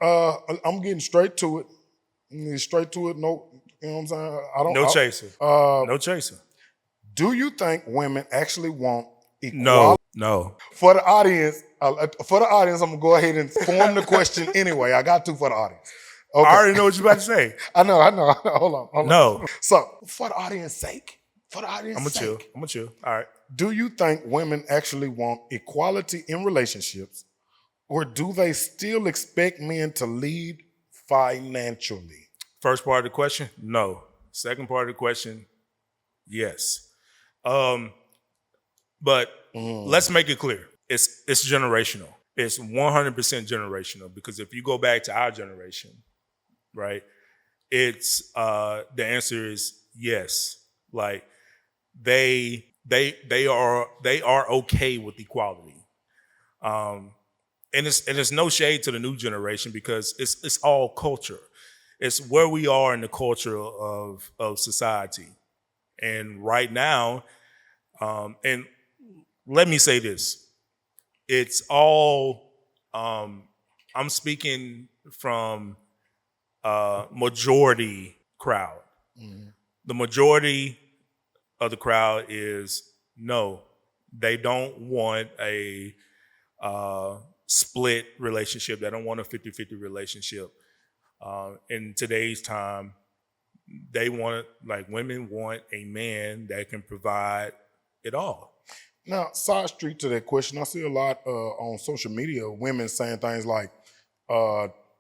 I'm getting straight to it. Straight to it. No, you know what I'm saying? No chaser. No chaser. Do you think women actually want No, equality? no. For the audience, I'm gonna go ahead and form the question anyway. I got to for the audience. Okay. I already know what you're about to say. I know. Hold on. No. So, for the audience sake, I'm gonna chill. All right. do you think women actually want equality in relationships, or do they still expect men to lead financially? First part of the question, no. Second part of the question, yes. But let's make it clear. It's generational. It's 100% generational, because if you go back to our generation, right, it's the answer is yes. Like they are okay with equality. And it's no shade to the new generation, because it's all culture. It's where we are in the culture of society. And right now, and let me say this, it's all I'm speaking from majority crowd. The majority of the crowd is no, they don't want a split relationship. They don't want a 50-50 relationship. In today's time, they want, like, women want a man that can provide it all. Now, side street to that question, I see a lot on social media, women saying things like,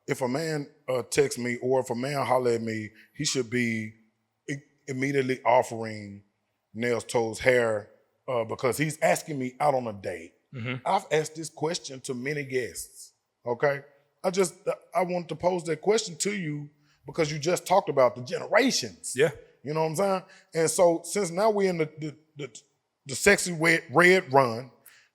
if a man texts me or if a man holler at me, he should be immediately offering nails, toes, hair, because he's asking me out on a date. I've asked this question to many guests, okay? I want to pose that question to you because you just talked about the generations. Yeah. You know what I'm saying? And so since now we're in the sexy red run,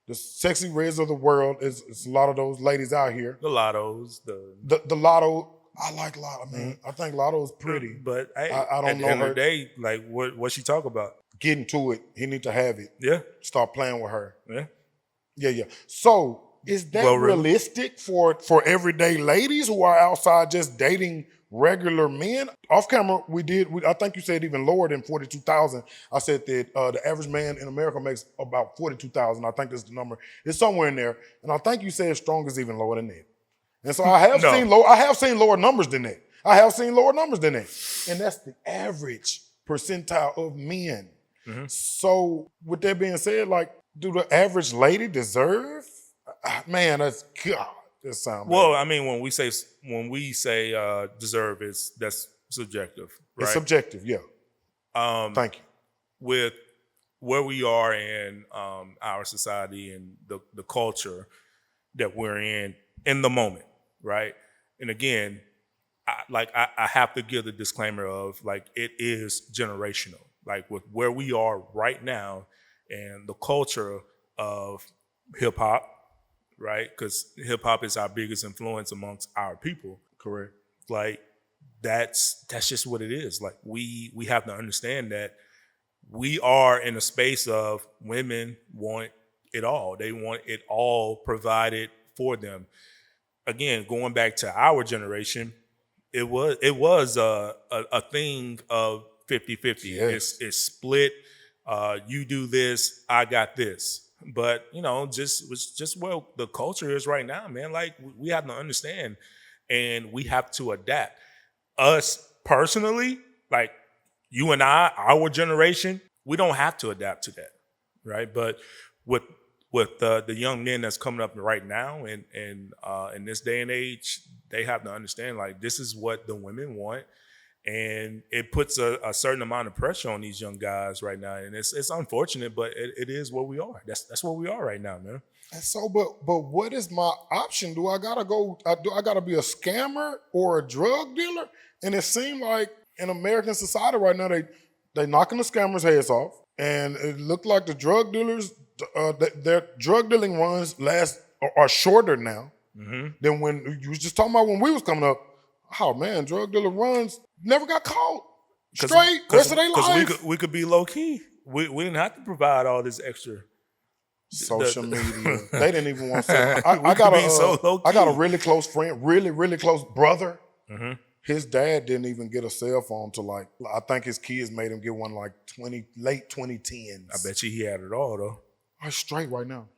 the sexy reds of the world, is a lot of those ladies out here. The Lottos, the Lotto. I like Lotto, man. I think Lotto's pretty. But hey, I don't at know the end her. of the day, like what she talk about? Getting to it. He need to have it. Yeah. Start playing with her. Yeah. Yeah. So is that realistic for everyday ladies who are outside just dating regular men? Off camera, I think you said even lower than 42,000. I said that the average man in America makes about 42,000. I think that's the number. It's somewhere in there. And I think you said strong is even lower than that. And so I have seen lower numbers than that. And that's the average percentile of men. So with that being said, like, do the average lady deserve? Man, that's God. That sounds well. I mean, when we say deserve, that's subjective. Right? It's subjective. Yeah. Thank you. With where we are in our society and the culture that we're in the moment, right? And again, I have to give the disclaimer of, like, it is generational. Like, with where we are right now and the culture of hip hop, right? Because hip hop is our biggest influence amongst our people. Correct. Like, that's just what it is. Like, we have to understand that we are in a space of women want it all. They want it all provided for them. Again, going back to our generation, it was a thing of 50-50. Yes. It's split. You do this, I got this. But, just where the culture is right now, man. Like, we have to understand, and we have to adapt. Us personally, like you and I, our generation, we don't have to adapt to that, right? But with the young men that's coming up right now, and in this day and age, they have to understand, like, this is what the women want. And it puts a certain amount of pressure on these young guys right now, and it's unfortunate, but it is where we are. That's where we are right now, man. And so, but what is my option? Do I gotta be a scammer or a drug dealer? And it seems like in American society right now, they knocking the scammers' heads off, and it looked like the drug dealers, their drug dealing runs are shorter now than when you was just talking about when we was coming up. Oh man, drug dealer runs never got caught. Straight rest of their life. We could be low key. We didn't have to provide all this extra. social media. They didn't even want to say. We I could got be so low I got a key. really close friend, really close brother. Mhm. His dad didn't even get a cell phone till like, I think his kids made him get one like late 2010s. I bet you he had it all though. I'm straight right now.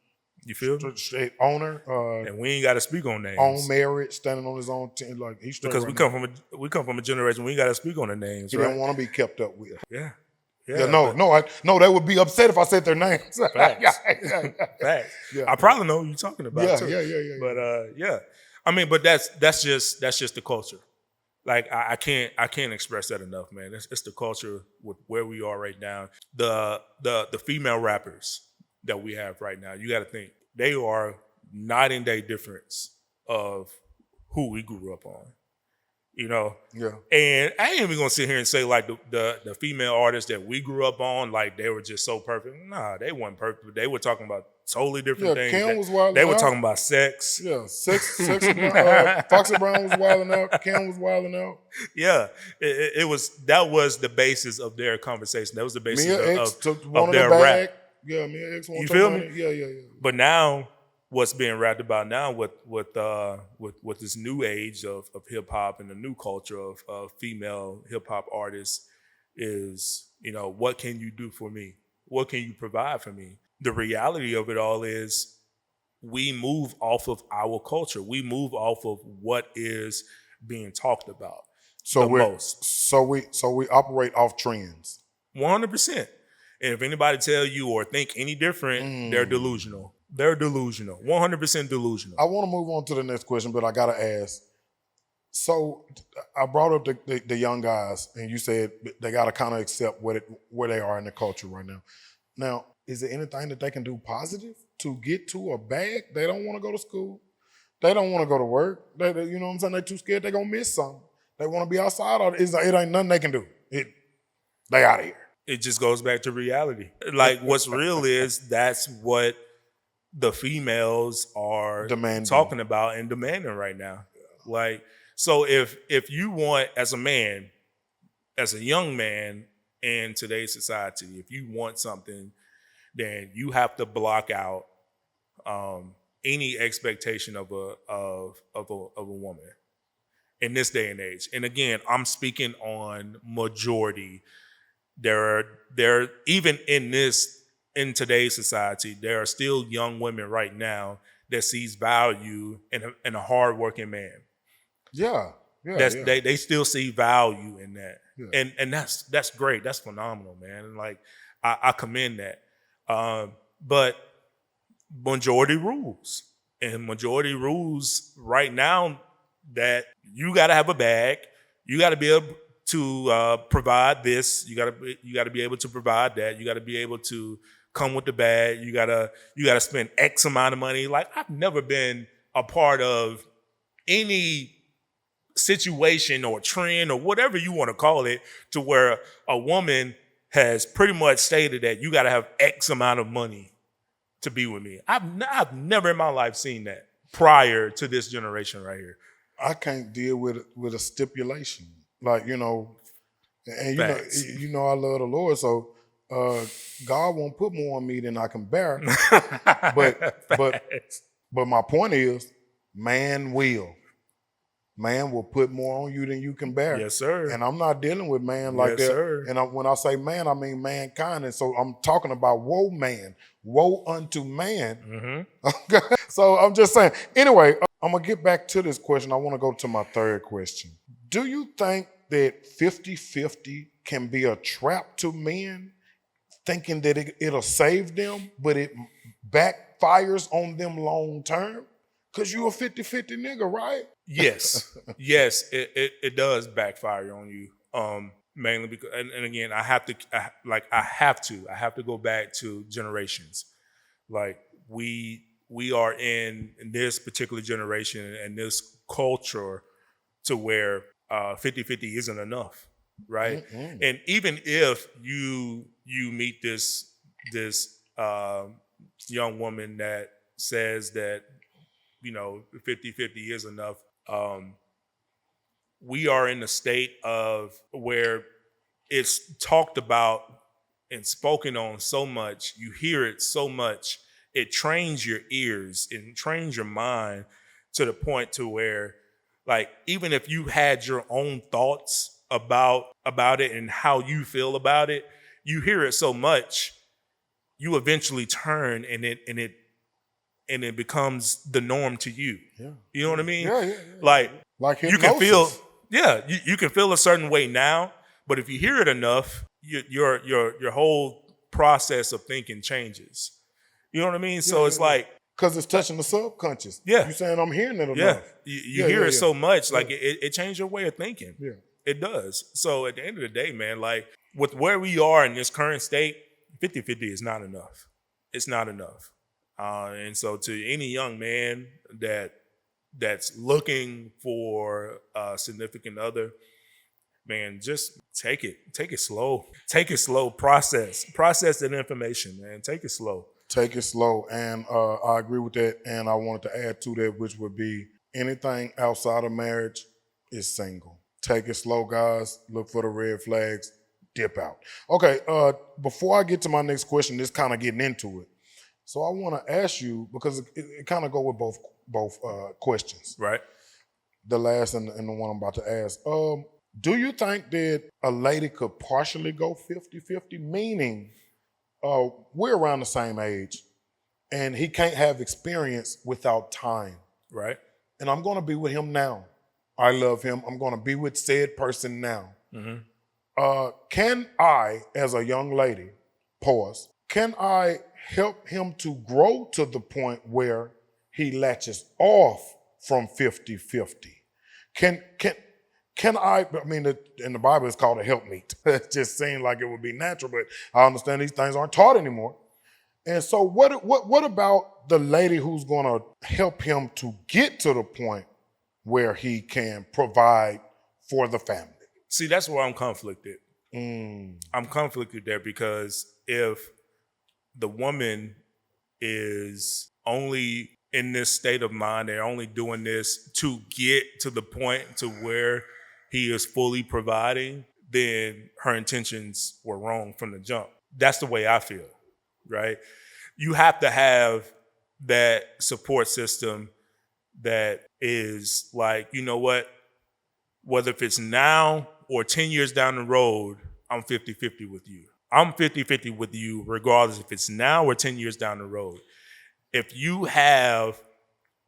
You feel me? Straight owner, And we ain't got to speak on names. own marriage, standing on his own team. Like he's straight Because right we come from a generation we ain't got to speak on the names, He right? didn't want to be kept up with. Yeah. Yeah, no, they would be upset if I said their names. Facts. Yeah. Facts. Yeah. I probably know who you're talking about Yeah, too. yeah. But yeah. I mean, but that's just the culture. Like I can't express that enough, man. It's the culture with where we are right now. The female rappers that we have right now, you got to think they are night and day difference of who we grew up on. You know? Yeah. And I ain't even gonna sit here and say like the female artists that we grew up on, like they were just so perfect. Nah, they weren't perfect. They were talking about totally different things. Kim was wilding They were out. talking about sex. Yeah, Foxy Brown was wilding out. Kim was wilding out. Yeah, it was that was the basis of their conversation. That was the basis Mia X took of one of their the bag. rap. Yeah, Mia X. You feel me? Yeah. But now, what's being rapped about now with this new age of hip hop and the new culture of female hip hop artists is, you know, what can you do for me? What can you provide for me? The reality of it all is we move off of our culture. We move off of what is being talked about the most. So we operate off trends. 100%. And if anybody tell you or think any different, they're delusional. They're delusional. 100% delusional. I want to move on to the next question, but I got to ask. So I brought up the young guys, and you said they got to kind of accept where they are in the culture right now. Now, is there anything that they can do positive to get to a bag? They don't want to go to school. They don't want to go to work. They you know what I'm saying? They're too scared they're going to miss something. They want to be outside. It ain't nothing they can do. They out of here. It just goes back to reality. Like what's real is that's what the females are talking about and demanding right now. Like, so if you want, as a man, as a young man in today's society, if you want something, then you have to block out any expectation of a woman in this day and age. And again, I'm speaking on majority. There are even in today's society, there are still young women right now that sees value in a hardworking man. Yeah. They still see value in that. Yeah. And that's great. That's phenomenal, man. And like I commend that. But majority rules. And majority rules right now that you gotta have a bag, you gotta be able to provide this, you gotta be able to provide that, you gotta be able to come with the bag, you gotta spend X amount of money. Like I've never been a part of any situation or trend or whatever you want to call it to where a woman has pretty much stated that you gotta have X amount of money to be with me. I've never in my life seen that prior to this generation right here. I can't deal with a stipulation. Like, you know, and you know I love the Lord, so God won't put more on me than I can bear. but my point is, man will put more on you than you can bear. Yes, sir. And I'm not dealing with man like that. Sir. And when I say man, I mean mankind. And so I'm talking about woe man, woe unto man. Okay. So I'm just saying. Anyway, I'm gonna get back to this question. I want to go to my third question. Do you think that 50-50 can be a trap to men, thinking that it'll save them, but it backfires on them long term? Because you a 50-50 nigga, right? Yes, it does backfire on you. Mainly because, and again, I have to go back to generations. Like we are in this particular generation and this culture to where 50-50 isn't enough, right? Mm-hmm. And even if you meet this young woman that says that, you know, 50-50 is enough, we are in a state of where it's talked about and spoken on so much, you hear it so much, it trains your ears and trains your mind to the point to where, like, even if you had your own thoughts about it and how you feel about it, you hear it so much, you eventually turn and it becomes the norm to you. Yeah. You know what I mean? Yeah. Like Hypnosis. you can feel, you can feel a certain way now, but if you hear it enough, your whole process of thinking changes. You know what I mean? So it's like, because it's touching the subconscious. Yeah. You saying I'm hearing it enough. yeah, you hear it so much, like it changed your way of thinking. Yeah. It does. So at the end of the day, man, like with where we are in this current state, 50-50 is not enough. It's not enough. And so to any young man that's looking for a significant other, man, just take it slow. Take it slow. Process that information, man. Take it slow. Take it slow. And I agree with that. And I wanted to add to that, which would be anything outside of marriage is single. Take it slow, guys. Look for the red flags. Dip out. Okay, before I get to my next question, this kind of getting into it. So I want to ask you, because it kind of go with both questions. Right. The last and the one I'm about to ask. Do you think that a lady could partially go 50-50? Meaning, we're around the same age, and he can't have experience without time. Right. And I'm going to be with him now. I love him. I'm going to be with said person now. Mm-hmm. Can I, as a young lady, can I help him to grow to the point where he latches off from 50-50? Can I mean, in the Bible it's called a helpmeet. It just seemed like it would be natural, but I understand these things aren't taught anymore. And so what about the lady who's going to help him to get to the point where he can provide for the family? See, that's where I'm conflicted. Mm. I'm conflicted there because if the woman is only in this state of mind, they're only doing this to get to the point to where he is fully providing, then her intentions were wrong from the jump. That's the way I feel, right? You have to have that support system that is like, you know what, whether if it's now or 10 years down the road, I'm 50-50 with you. I'm 50-50 with you regardless if it's now or 10 years down the road. If you have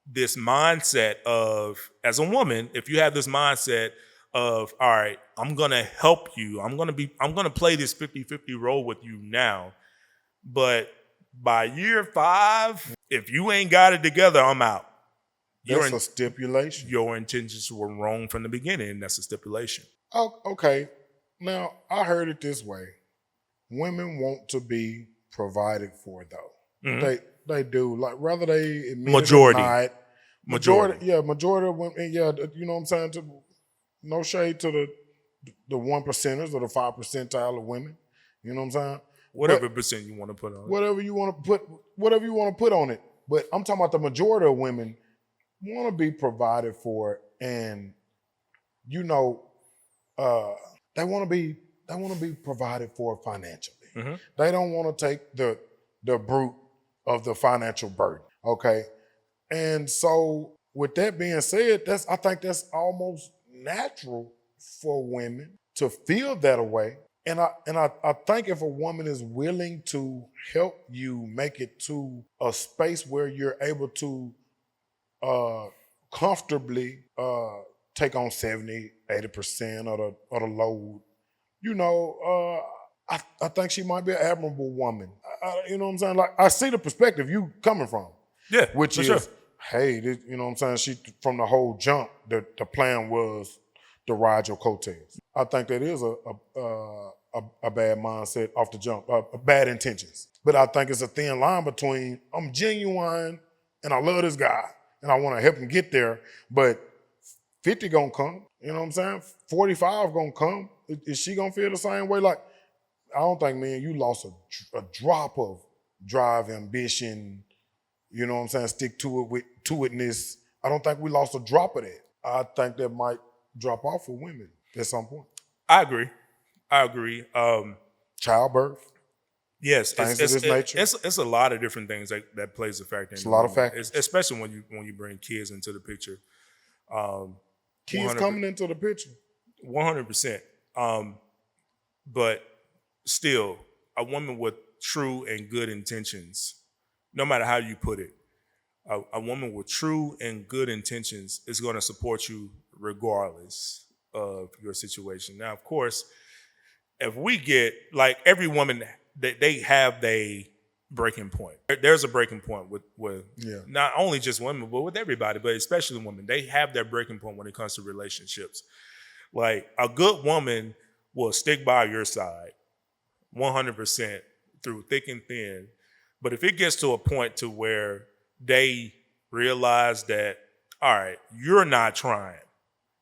this mindset of, as a woman, if you have this mindset of, all right, I'm going to help you. I'm going to play this 50-50 role with you now. But by year 5, if you ain't got it together, I'm out. That's a stipulation. Your intentions were wrong from the beginning. That's a stipulation. Oh, okay. Now, I heard it this way. Women want to be provided for, though. Mm-hmm. They do. Like, whether they admit majority. It or not. Majority. Yeah, majority of women. Yeah, you know what I'm saying? No shade to the 1%ers or the 5 percentile of women. You know what I'm saying? Whatever percent you want to put on it. Whatever you want to put on it. But I'm talking about the majority of women want to be provided for, and you know, they want to be provided for financially. Mm-hmm. They don't want to take the brunt of the financial burden. Okay, and so with that being said, I think that's almost natural for women to feel that way. And I think if a woman is willing to help you make it to a space where you're able to comfortably take on 70, 80% of the load, you know, I think she might be an admirable woman. You know what I'm saying? Like, I see the perspective you coming from. Yeah, which is, sure. Hey, this, you know what I'm saying? She, from the whole jump, the plan was to ride your coattails. I think that is a bad mindset off the jump, bad intentions. But I think it's a thin line between I'm genuine and I love this guy and I want to help him get there, but 50 gonna come, you know what I'm saying? 45 gonna come. Is she gonna feel the same way? Like, I don't think, man, you lost a drop of drive, ambition, you know what I'm saying, stick to itness. I don't think we lost a drop of that. I think that might drop off for women at some point. I agree. Childbirth. Yes, things of this nature. it's a lot of different things that plays a factor. It's a lot of factors. Especially when you bring kids into the picture. Kids 100 coming into the picture. 100%. But still, a woman with true and good intentions, no matter how you put it, a woman with true and good intentions is going to support you regardless of your situation. Now, of course, if we get like every woman, they have a breaking point. There's a breaking point with not only just women, but with everybody, but especially women. They have their breaking point when it comes to relationships. Like a good woman will stick by your side 100% through thick and thin. But if it gets to a point to where they realize that, all right, you're not trying,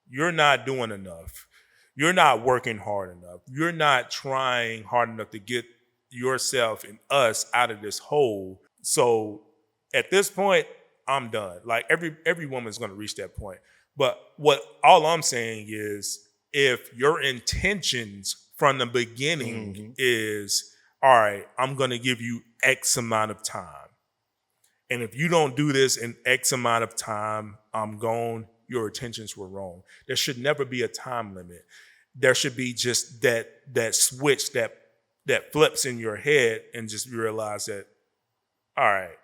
you're not doing enough, you're not working hard enough, you're not trying hard enough to get yourself and us out of this hole. So at this point, I'm done. Like every woman's going to reach that point. But all I'm saying is, if your intentions from the beginning is, all right, I'm going to give you X amount of time, and if you don't do this in X amount of time, I'm gone. Your intentions were wrong. There should never be a time limit. There should be just that switch that flips in your head, and just realize that, all right,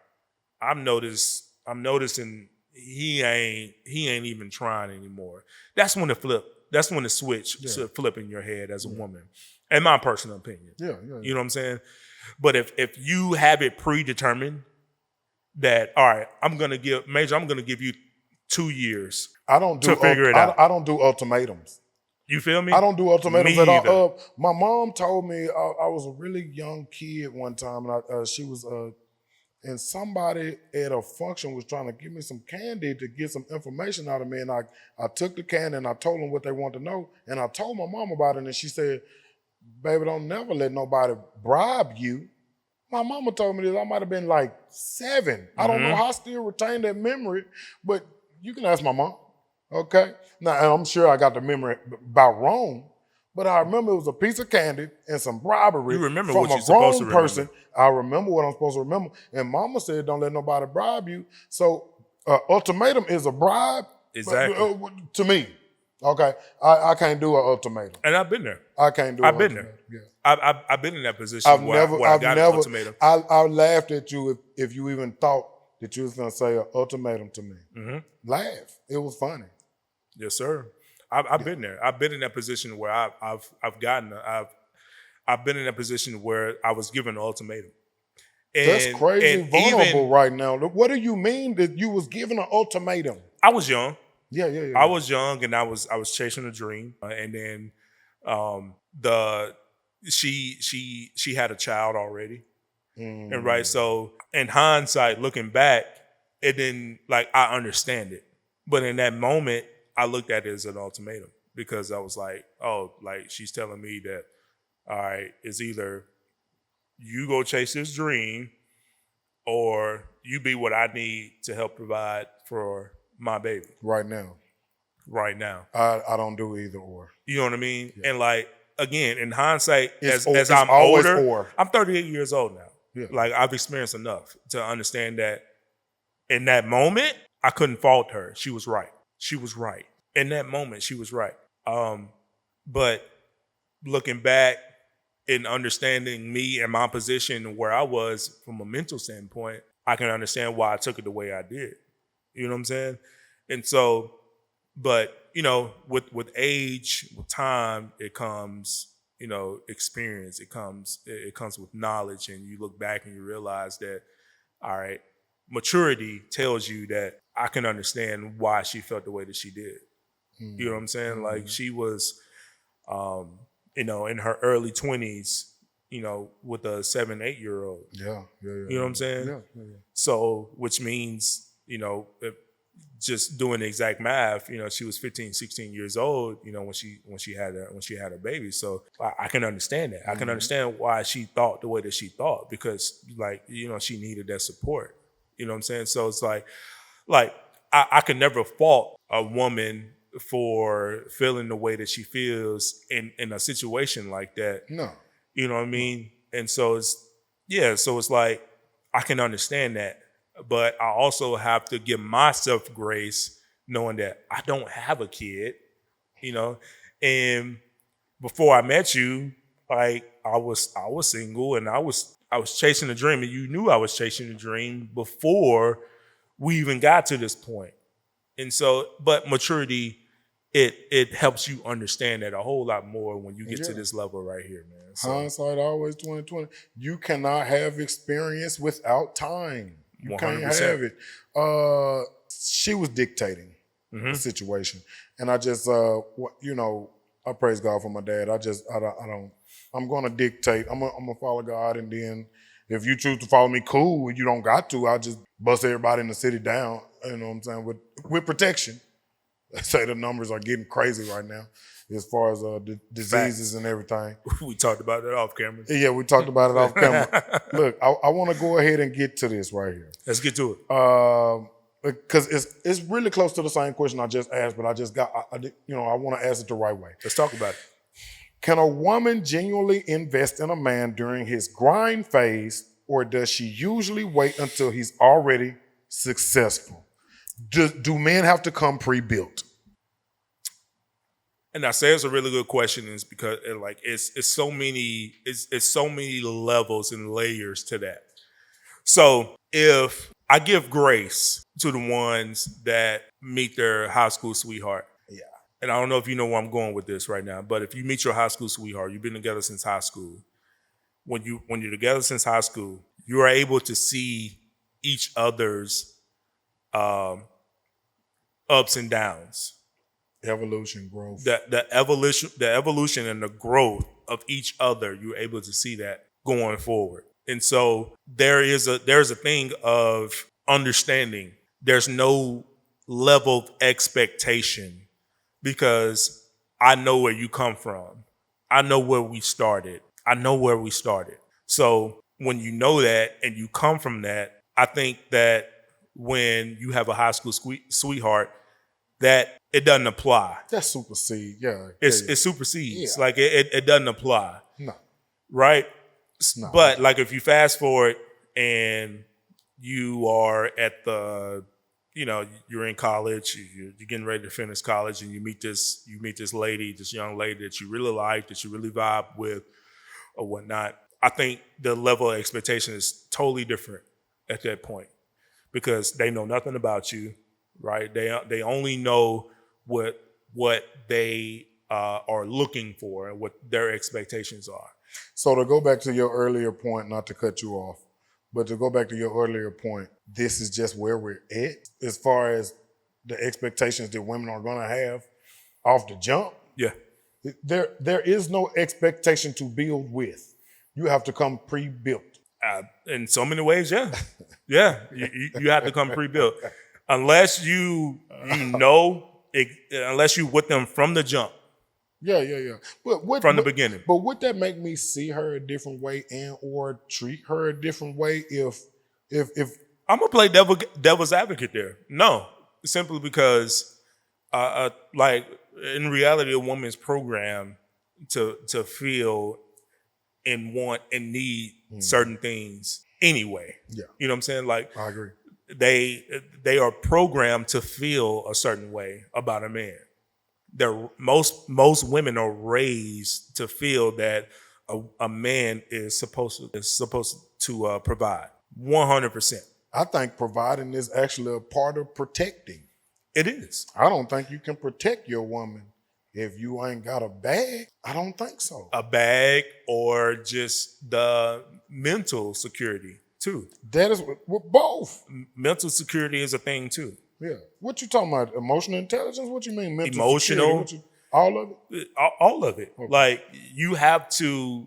I'm noticing he ain't even trying anymore. That's when the switch should flip in your head as a woman, in my personal opinion. Yeah. You know what I'm saying? But if you have it predetermined that, all right, I'm gonna give you 2 years to figure it out. I don't do ultimatums. You feel me? I don't do ultimatums Me at either. all. My mom told me I was a really young kid one time, and she was and somebody at a function was trying to give me some candy to get some information out of me, and I took the candy and I told them what they wanted to know, and I told my mom about it, and she said, "Baby, don't never let nobody bribe you." My mama told me this. I might have been like 7. I don't know how I still retain that memory, but you can ask my mom. Okay? Now, and I'm sure I got the memory about wrong, but I remember it was a piece of candy and some bribery You remember from what you're a supposed to grown remember. person. I remember what I'm supposed to remember. And mama said, don't let nobody bribe you. So ultimatum is a bribe. Exactly. To me. Okay? I can't do an ultimatum. And I've been there. I can't do I've an been ultimatum. there. Yeah. I've been in that position where I got an ultimatum. I laughed at you if you even thought that you was gonna say an ultimatum to me. Laugh. It was funny. Yes, sir. I've been there. I've been in that position where I've been in that position where I was given an ultimatum. That's crazy and vulnerable right now. What do you mean that you was given an ultimatum? I was young. Yeah. I was young, and I was chasing a dream, and then she had a child already, and right. So in hindsight, looking back, it didn't, like, I understand it, but in that moment, I looked at it as an ultimatum, because I was like, oh, like, she's telling me that, all right, it's either you go chase this dream, or you be what I need to help provide for my baby Right now. I don't do either or. You know what I mean? Yeah. And like, again, in hindsight, it's as I'm older, or. I'm 38 years old now. Yeah. Like, I've experienced enough to understand that in that moment, I couldn't fault her. She was right. In that moment, she was right. But looking back and understanding me and my position and where I was from a mental standpoint, I can understand why I took it the way I did. You know what I'm saying? And so, but, you know, with age, with time, it comes, you know, experience. It comes with knowledge, and you look back and you realize that, all right, maturity tells you that I can understand why she felt the way that she did. You know what I'm saying? Like, she was, you know, in her early 20s, you know, with a 7-8-year-old. Yeah. You know what I'm saying? Yeah. So, which means, you know, just doing the exact math, you know, she was 15, 16 years old, you know, when she had her baby. So I can understand that. I can understand why she thought the way that she thought, because, like, you know, she needed that support. You know what I'm saying? So it's like I can never fault a woman for feeling the way that she feels in a situation like that. No. You know what I mean? And so Yeah, so it's like I can understand that, but I also have to give myself grace knowing that I don't have a kid, you know. And before I met you, like I was single and I was chasing a dream, and you knew I was chasing a dream before we even got to this point. And so, but maturity, it helps you understand that a whole lot more when you get to Yeah. this level right here, man. So Hindsight always 2020. You cannot have experience without time. You can't 100%. have it. She was dictating the situation, and I just, I praise God for my dad. I don't. I'm gonna dictate. I'm gonna follow God, and then if you choose to follow me, cool. You don't got to. I'll just bust everybody in the city down. You know what I'm saying? With protection. They say the numbers are getting crazy right now as far as diseases and everything. we talked about that off camera. Yeah, we talked about it off camera. Look, I want to go ahead and get to this right here. Let's get to it. Because it's really close to the same question I just asked, but I want to ask it the right way. Let's talk about it. Can a woman genuinely invest in a man during his grind phase, or does she usually wait until he's already successful? Do men have to come pre-built? And I say it's a really good question, is because it's so many levels and layers to that. So if I give grace to the ones that meet their high school sweetheart, Yeah. and I don't know if you know where I'm going with this right now, but if you meet your high school sweetheart, you've been together since high school. When you're together since high school, you are able to see each other's ups and downs. Evolution, growth. The evolution and the growth of each other, you're able to see that going forward. And so there's a thing of understanding. There's no level of expectation because I know where you come from. I know where we started. So when you know that and you come from that, I think that when you have a high school sweetheart, that it doesn't apply. That's supersede. Yeah. It supersedes. Yeah. Like it doesn't apply. No. Right? No. But like if you fast forward and you are at you're in college, you're getting ready to finish college, and you meet this young lady that you really like, that you really vibe with, or whatnot. I think the level of expectation is totally different at that point because they know nothing about you, right? They only know what they are looking for and what their expectations are. So to go back to your earlier point, not to cut you off, but to go back to your earlier point, this is just where we're at as far as the expectations that women are going to have off the jump. Yeah. There is no expectation to build with. You have to come pre-built. In so many ways, yeah. Yeah, you have to come pre-built. Unless unless you with them from the jump. Yeah. But from the beginning. But would that make me see her a different way and or treat her a different way if I'm gonna play devil's advocate there? No, simply because like in reality, a woman's programmed to feel and want and need certain things anyway. Yeah. You know what I'm saying? Like I agree. They are programmed to feel a certain way about a man. Most women are raised to feel that a man is supposed to provide 100%. I think providing is actually a part of protecting. It is. I don't think you can protect your woman if you ain't got a bag. I don't think so. A bag or just the mental security too. That is with both. Mental security is a thing too. Yeah. What you talking about? Emotional intelligence? What you mean mental Emotional? security? All of it? All of it. Okay. Like you have to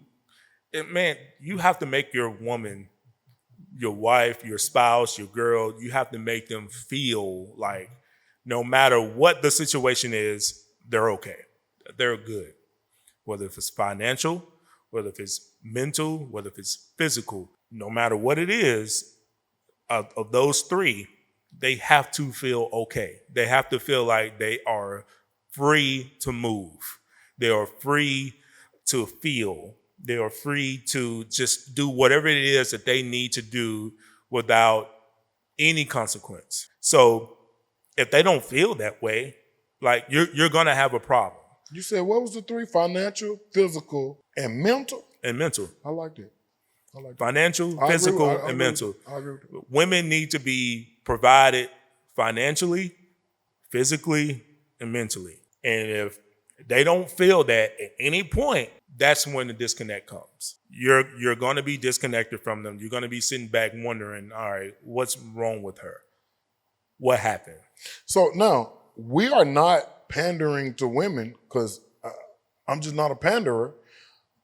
make your woman, your wife, your spouse, your girl, you have to make them feel like no matter what the situation is, they're okay. They're good. Whether if it's financial, whether if it's mental, whether if it's physical, no matter what it is, of those three, they have to feel okay. They have to feel like they are free to move. They are free to feel. They are free to just do whatever it is that they need to do without any consequence. So if they don't feel that way, like you're gonna have a problem. You said what was the three? Financial, physical, and mental. And mental. I like that. I like that. Financial, I agree physical, with- I and agree mental. with- I agree with that. Women need to be provided financially, physically, and mentally. And if they don't feel that at any point, that's when the disconnect comes. You're going to be disconnected from them. You're going to be sitting back wondering, all right, what's wrong with her? What happened? So now we are not pandering to women because I'm just not a panderer.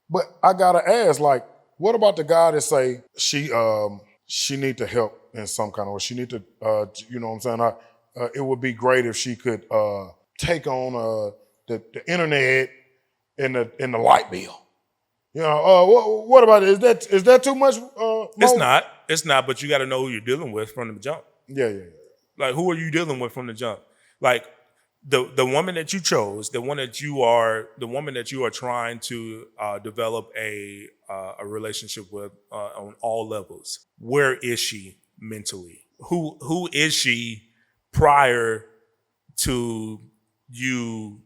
But I gotta ask, like, what about the guy that say she need to help in some kind of way? She need to, you know what I'm saying? It would be great if she could take on the internet and the light bill. You know, what about it? Is that too much? It's not. But you got to know who you're dealing with from the jump. Yeah. Like, who are you dealing with from the jump? Like, the woman that you chose, the woman that you are trying to develop a relationship with on all levels. Where is she mentally? Who is she prior to you?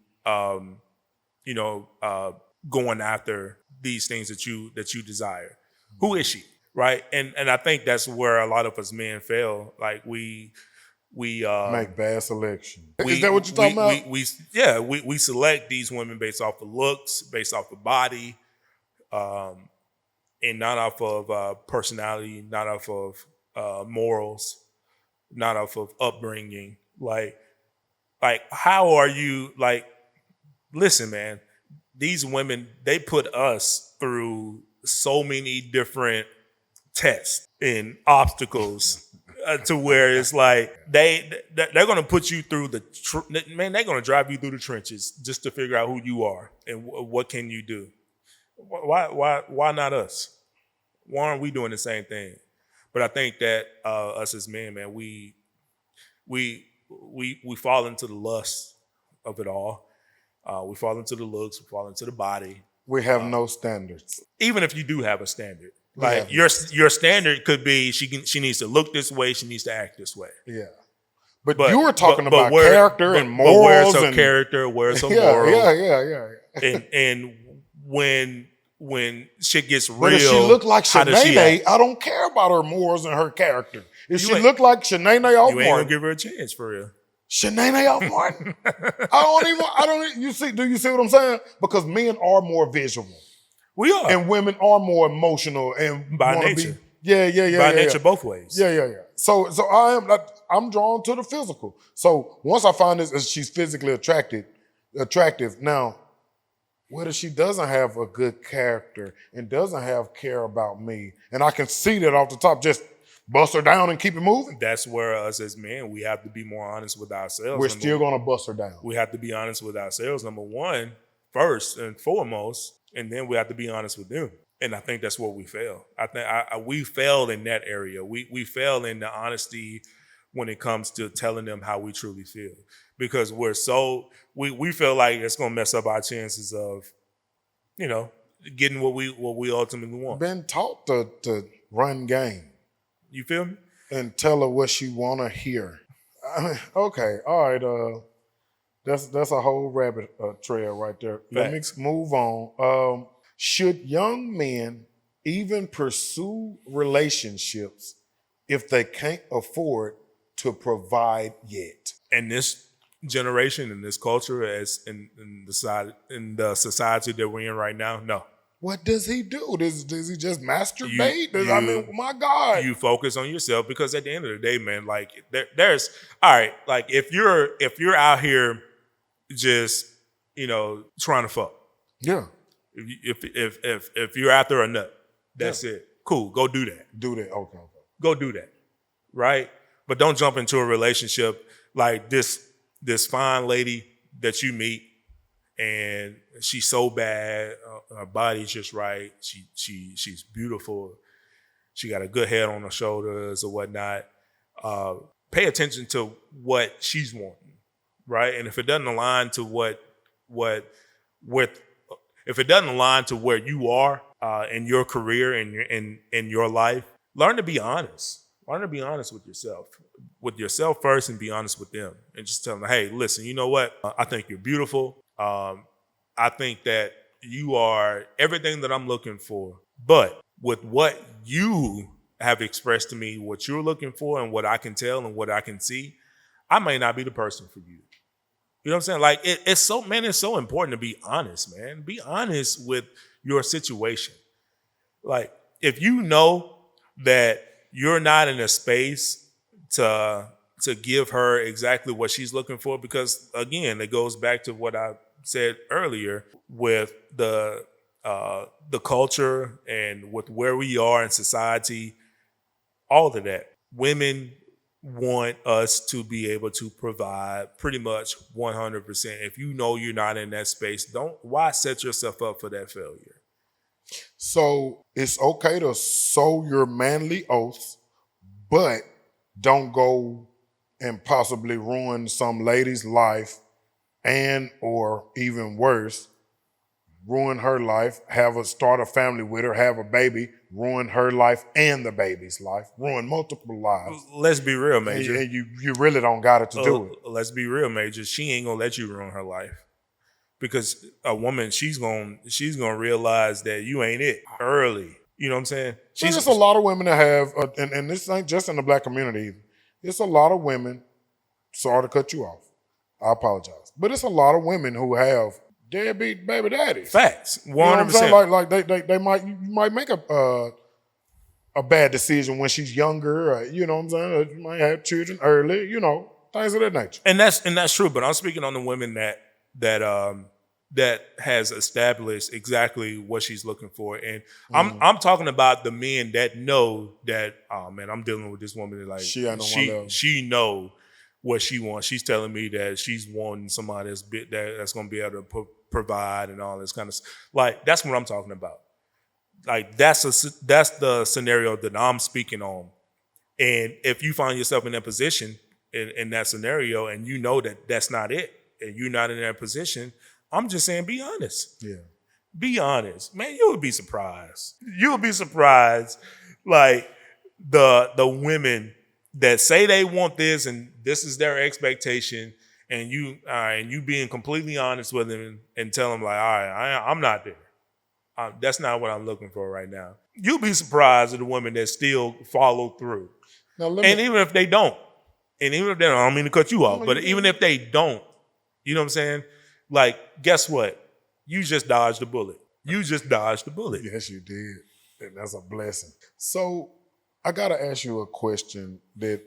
Going after these things that you desire. Who is she? Right? And I think that's where a lot of us men fail. Like we Make bad selection. Is that what you're talking about? We select these women based off of looks, based off of body, and not off of personality, not off of morals, not off of upbringing. Like how are you? Like, listen, man. These women, they put us through so many different tests and obstacles to where it's like they're going to put you through they're going to drive you through the trenches just to figure out who you are and what can you do. Why not us? Why aren't we doing the same thing? But I think that us as men, man, we fall into the lust of it all. We fall into the looks, we fall into the body. We have no standards. Even if you do have a standard. Like your standard could be she needs to look this way, she needs to act this way. Yeah. But you were talking about character and morals. But where's her character, where's her morals? Yeah. And when shit gets real, but if she look like how does she Shanae, act? I don't care about her morals and her character. If she look like Shanae Off you ain't gonna give her a chance for real. Shanae Off Martin. Do you see what I'm saying? Because men are more visual. We are. And women are more emotional and by nature. By nature, both ways. Yeah. So I'm drawn to the physical. So once I find this, she's physically attractive. Now, what if she doesn't have a good character and doesn't have care about me? And I can see that off the top, just bust her down and keep it moving. That's where us as men, we have to be more honest with ourselves. We're still gonna bust her down. We have to be honest with ourselves, number one, first and foremost, and then we have to be honest with them. And I think that's where we fail. I think we fail in that area. We fail in the honesty when it comes to telling them how we truly feel. Because we feel like it's gonna mess up our chances of, getting what we ultimately want. Been taught to run game. You feel me? And tell her what she wanna hear. Okay, all right. That's a whole rabbit trail right there. Let me move on. Should young men even pursue relationships if they can't afford to provide yet? In this generation, in this culture, as in the society that we're in right now, no. What does he do? Does he just masturbate? My God. You focus on yourself, because at the end of the day, man, like there's all right. Like if you're out here just trying to fuck, yeah. If you're after a nut, that's it. Cool, go do that. Do that. Okay. Go do that, right? But don't jump into a relationship like this fine lady that you meet. And she's so bad, her body's just right. She's beautiful. She got a good head on her shoulders or whatnot. Pay attention to what she's wanting, right? And if it doesn't align to if it doesn't align to where you are, in your career and in your life, learn to be honest. Learn to be honest with yourself first, and be honest with them, and just tell them, hey, listen, you know what? I think you're beautiful. I think that you are everything that I'm looking for. But with what you have expressed to me, what you're looking for, and what I can tell and what I can see, I may not be the person for you. You know what I'm saying? Like it's so important to be honest, man. Be honest with your situation. Like if you know that you're not in a space to give her exactly what she's looking for, because again, it goes back to what I said earlier with the culture and with where we are in society, all of that. Women want us to be able to provide pretty much 100%. If you know you're not in that space, why set yourself up for that failure? So it's okay to sow your manly oaths, but don't go and possibly ruin some lady's life, and or even worse, ruin her life, start a family with her, have a baby, ruin her life and the baby's life, ruin multiple lives. Let's be real, Major. And you really don't got it to do it. Let's be real, Major. She ain't gonna let you ruin her life, because a woman, she's gonna realize that you ain't it early. You know what I'm saying? There's a lot of women that have, and this ain't just in the black community either. It's a lot of women. Sorry to cut you off. I apologize, but it's a lot of women who have deadbeat baby daddies. Facts, 100%. You know what I'm saying? Like they might make a bad decision when she's younger. You know what I'm saying? You might have children early. You know, things of that nature. And that's true. But I'm speaking on the women that has established exactly what she's looking for, and I'm talking about the men that know that, oh man, I'm dealing with this woman that, like, she know what she wants. She's telling me that she's wanting somebody that's going to be able to provide and all this kind of stuff. Like, that's what I'm talking about. Like, that's the scenario that I'm speaking on. And if you find yourself in that position, in that scenario, and you know that that's not it, and you're not in that position, I'm just saying, be honest. Yeah. Be honest. Man, you would be surprised. You would be surprised, like, the women that say they want this and this is their expectation, and you being completely honest with them and tell them, like, all right, I'm not there. That's not what I'm looking for right now. You'll be surprised at the women that still follow through. Even if they don't, I don't mean to cut you off, but even if they don't, you know what I'm saying? Like, guess what? You just dodged the bullet. Yes, you did. And that's a blessing. So I got to ask you a question that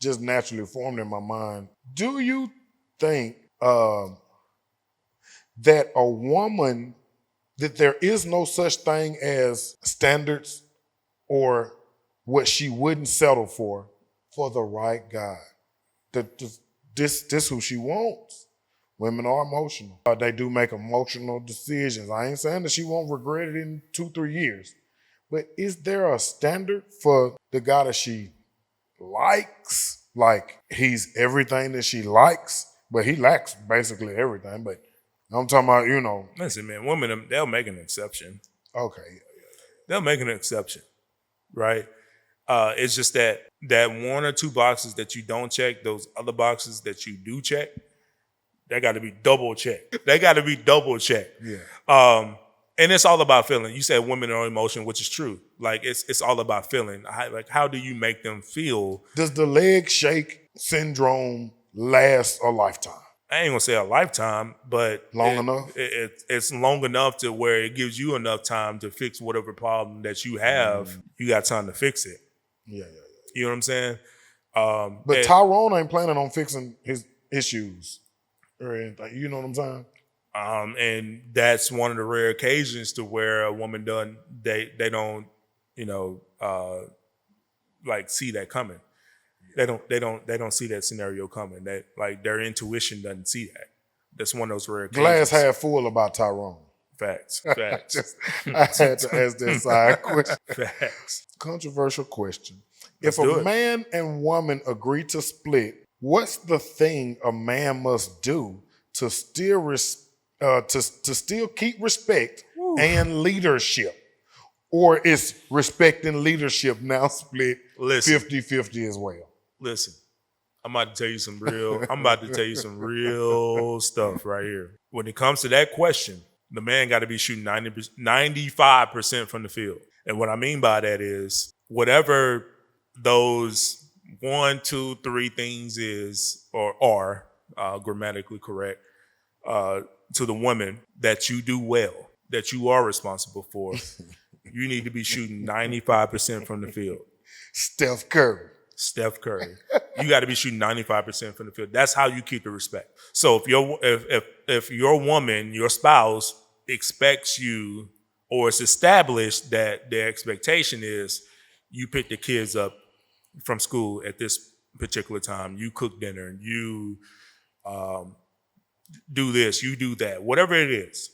just naturally formed in my mind. Do you think that that there is no such thing as standards or what she wouldn't settle for the right guy? This who she wants. Women are emotional. They do make emotional decisions. I ain't saying that she won't regret it in 2-3 years. But is there a standard for the guy that she likes? Like, he's everything that she likes, but he lacks basically everything. But I'm talking about, you know. Listen, man, women, they'll make an exception. Okay. They'll make an exception, right? It's just that one or two boxes that you don't check, those other boxes that you do check, they got to be double checked. Yeah. And it's all about feeling. You said women are emotional, which is true. Like, it's all about feeling. How do you make them feel? Does the leg shake syndrome last a lifetime? I ain't gonna say a lifetime, but enough. It's long enough to where it gives you enough time to fix whatever problem that you have. You got time to fix it. Yeah. You know what I'm saying? But Tyrone ain't planning on fixing his issues or anything. You know what I'm saying? And that's one of the rare occasions to where a woman they don't, like, see that coming. They don't see that scenario coming. That, like, their intuition doesn't see that. That's one of those rare occasions. Glass half full about Tyrone. Facts. I had to ask that side question. Facts. Controversial question. Let's If do a it. man and woman agree to split, what's the thing a man must do to still keep respect and leadership? Or is respecting leadership now split Listen. 50-50 as well? Listen, I'm about to tell you some real stuff right here. When it comes to that question, the man got to be shooting 95% from the field. And what I mean by that is whatever those 1, 2, 3 things is or are grammatically correct to the woman that you do well, that you are responsible for, you need to be shooting 95% from the field. Steph Curry. You got to be shooting 95% from the field. That's how you keep the respect. So if your woman, your spouse expects you, or it's established that their expectation is you pick the kids up from school at this particular time, you cook dinner, you do this, you do that, whatever it is,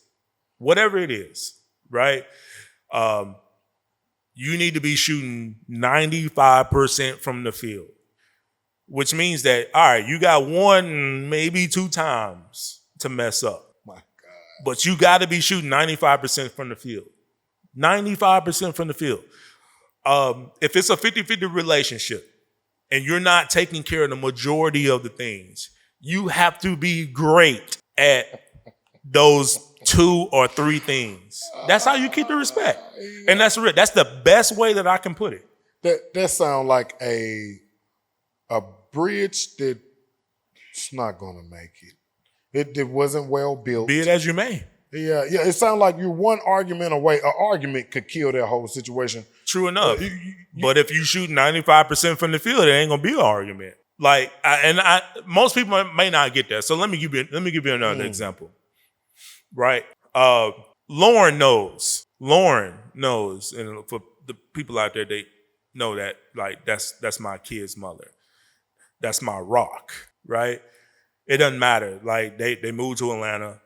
right? You need to be shooting 95% from the field, which means that, all right, you got 1, maybe 2 times to mess up. My God. But you got to be shooting 95% from the field. 95% from the field. If it's a 50-50 relationship and you're not taking care of the majority of the things, you have to be great at those 2 or 3 things. That's how you keep the respect. And that's real. That's the best way that I can put it. That sounds like a bridge that's not gonna make it. It wasn't well built. Be it as you may. Yeah. It sounds like you're one argument away. An argument could kill that whole situation. True enough. But if you shoot 95% from the field, it ain't gonna be an argument. Like, most people may not get that. So let me give you another example. Right? Lauren knows, and for the people out there, they know that, like, that's my kid's mother. That's my rock, right? It doesn't matter. Like, they moved to Atlanta.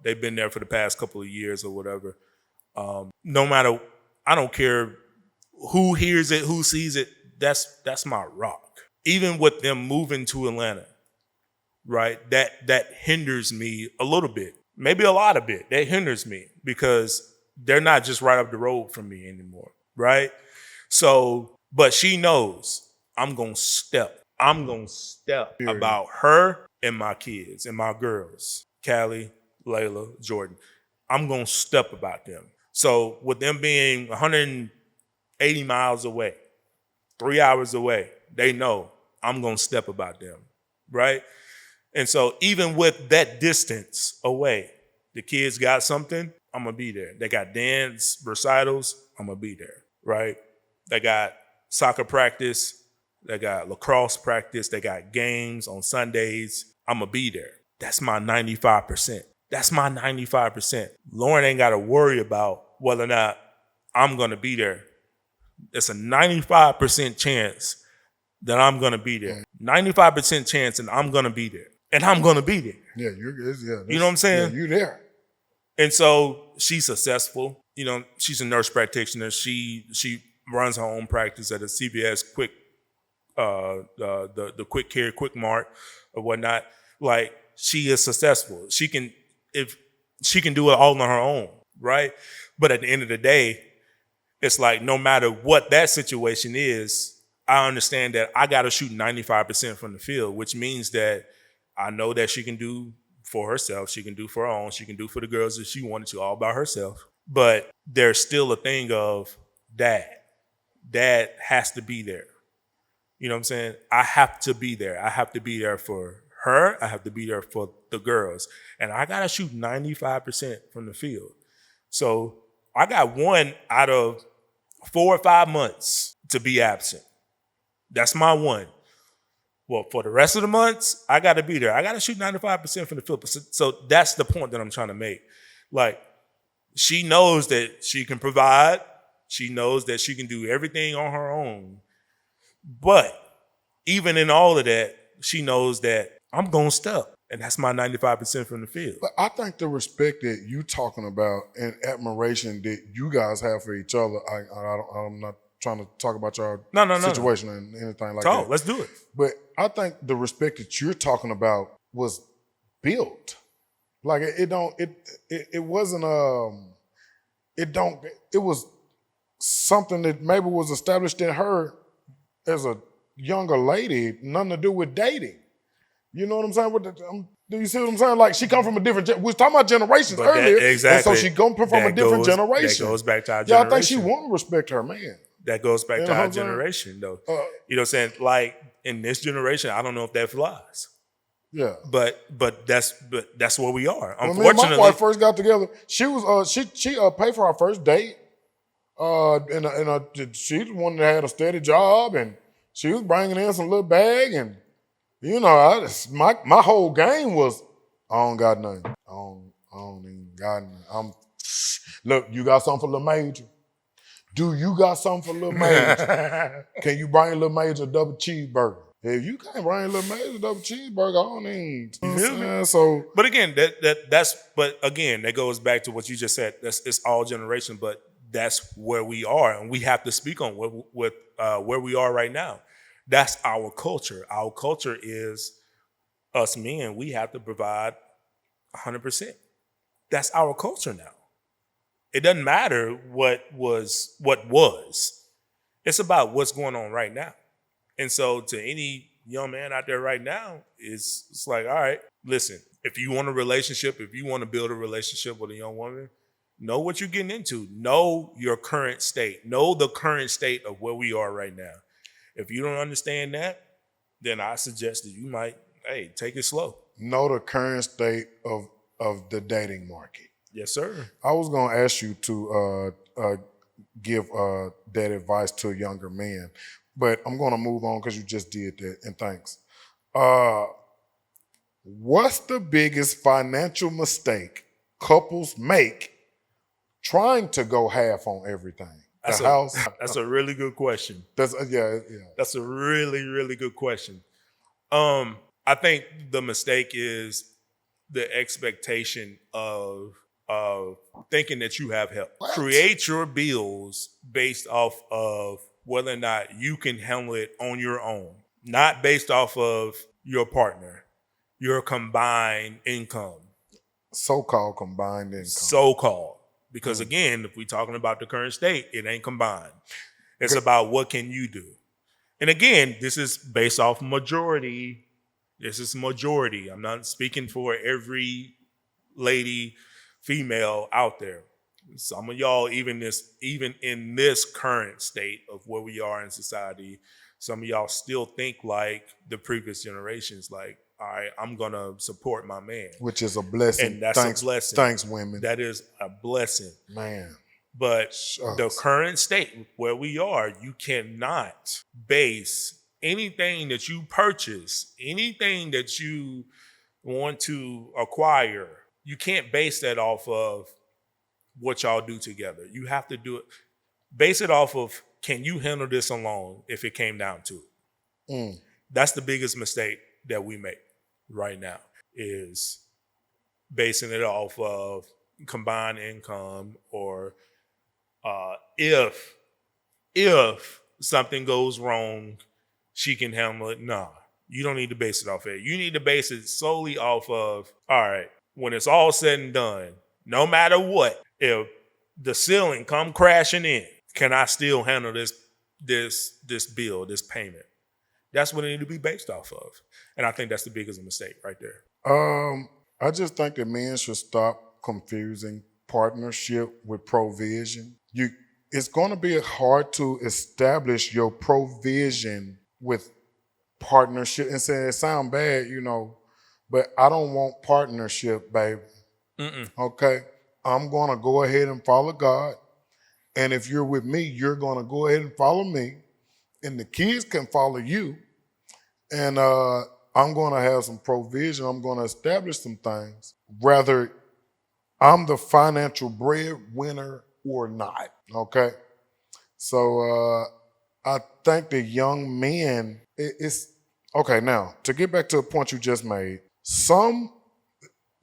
They've been there for the past couple of years or whatever. No matter, I don't care who hears it, who sees it, that's my rock. Even with them moving to Atlanta, right? That hinders me a little bit. Maybe a lot of it. That hinders me because they're not just right up the road from me anymore, right? So, but she knows I'm going to step about her and my kids and my girls, Callie, Layla, Jordan. I'm going to step about them. So with them being 180 miles away, 3 hours away, they know I'm going to step about them, right? And so even with that distance away, the kids got something, I'm going to be there. They got dance recitals, I'm going to be there, right? They got soccer practice, they got lacrosse practice, they got games on Sundays, I'm going to be there. That's my 95%. That's my 95%. Lauren ain't got to worry about whether or not I'm going to be there. It's a 95% chance that I'm going to be there. 95% chance that I'm going to be there. And I'm going to be there. Yeah, you know what I'm saying? Yeah, you're there. And so she's successful. You know, she's a nurse practitioner. She runs her own practice at a CVS quick, the quick care, quick mart or whatnot. Like, she is successful. She can do it all on her own, right? But at the end of the day, it's like, no matter what that situation is, I understand that I got to shoot 95% from the field, which means that I know that she can do for herself. She can do for her own. She can do for the girls if she wanted to, all by herself. But there's still a thing of dad. Dad has to be there. You know what I'm saying? I have to be there. I have to be there for her. I have to be there for the girls. And I got to shoot 95% from the field. So I got 1 out of 4 or 5 months to be absent. That's my 1. Well, for the rest of the months, I got to be there. I got to shoot 95% from the field. So that's the point that I'm trying to make. Like, she knows that she can provide. She knows that she can do everything on her own. But even in all of that, she knows that I'm going to step. And that's my 95% from the field. But I think the respect that you talking about and admiration that you guys have for each other, I'm not trying to talk about your situation and anything like that. Let's do it. But I think the respect that you're talking about was built. Like, it wasn't it was something that maybe was established in her as a younger lady, nothing to do with dating. You know what I'm saying? Do you see what I'm saying? Like, she come from a different, we was talking about generations But that- earlier. exactly. And so she come from a That different goes- generation. that goes back to our Yeah, I think she generation. want to respect her man. That goes back You to know our what I'm saying? generation, though. Uh, You know what I'm saying? Like, in this generation, I don't know if that flies. Yeah. But that's where we are. When me and my Unfortunately, wife first got together, she was she paid for our first date. She the one that had a steady job, and she was bringing in some little bag, and you know, my whole game was, I don't got nothing. I don't even got nothing. Look, you got something for Lil Major? Do you got something for Lil Major? Can you bring Lil Major a double cheeseburger? If you can't bring Lil Major a double cheeseburger, I don't even. You feel me? So, but again, that goes back to what you just said. It's all generation, but that's where we are, and we have to speak on where we are right now. That's our culture. Our culture is us men. We have to provide 100%. That's our culture now. It doesn't matter what was. It's about what's going on right now. And so to any young man out there right now, it's like, all right, listen, if you want a relationship, if you want to build a relationship with a young woman, know what you're getting into. Know your current state. Know the current state of where we are right now. If you don't understand that, then I suggest that you might, take it slow. Know the current state of the dating market. Yes, sir. I was going to ask you to give that advice to younger men, but I'm going to move on because you just did that, and thanks. What's the biggest financial mistake couples make trying to go half on everything? That's a really good question. That's That's a really, really good question. I think the mistake is the expectation of thinking that you have help. What? Create your bills based off of whether or not you can handle it on your own, not based off of your partner, your combined income. So-called combined income. So-called. Because again, if we're talking about the current state, it ain't combined. It's about what can you do. And again, this is based off majority. This is majority. I'm not speaking for every lady, female out there. Some of y'all, even in this current state of where we are in society, some of y'all still think like the previous generations, like, all right, I'm gonna support my man. Which is a blessing. And that's a blessing. Thanks, women. That is a blessing. Man. But Shucks. the current state where we are, you cannot base anything that you purchase, anything that you want to acquire, you can't base that off of what y'all do together. You have to do it, base it off of, can you handle this alone if it came down to it? That's the biggest mistake that we make right now, is basing it off of combined income, or if something goes wrong, she can handle it. Nah, you don't need to base it off it. You need to base it solely off of, all right, when it's all said and done, no matter what, if the ceiling come crashing in, can I still handle this bill, this payment? That's what it need to be based off of. And I think that's the biggest mistake right there. I just think that men should stop confusing partnership with provision. It's going to be hard to establish your provision with partnership. And say it sound bad, but I don't want partnership, baby. Okay? I'm going to go ahead and follow God. And if you're with me, you're going to go ahead and follow me. And the kids can follow you. And I'm going to have some provision. I'm going to establish some things. Whether I'm the financial breadwinner or not. Okay? So I think the young men, it's okay. Now, to get back to a point you just made, it's going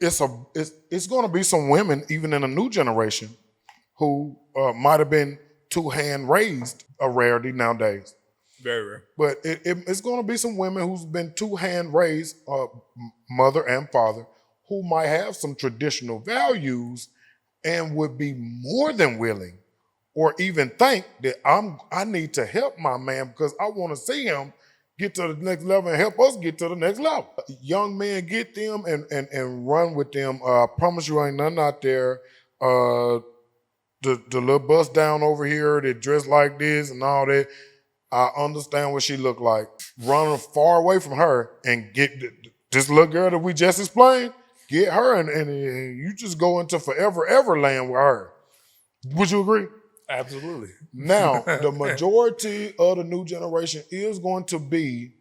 to be some women, even in a new generation, who might have been two-hand raised, a rarity nowadays. Very rare. But it's going to be some women who's been two-hand raised, mother and father, who might have some traditional values and would be more than willing or even think that I need to help my man because I want to see him get to the next level and help us get to the next level. Young men, get them and run with them. I promise you ain't nothing out there. The little bust down over here that dressed like this and all that, I understand what she looked like. Running far away from her and get this little girl that we just explained, get her and you just go into forever ever land with her. Would you agree? Absolutely. Now, the majority of the new generation is going to be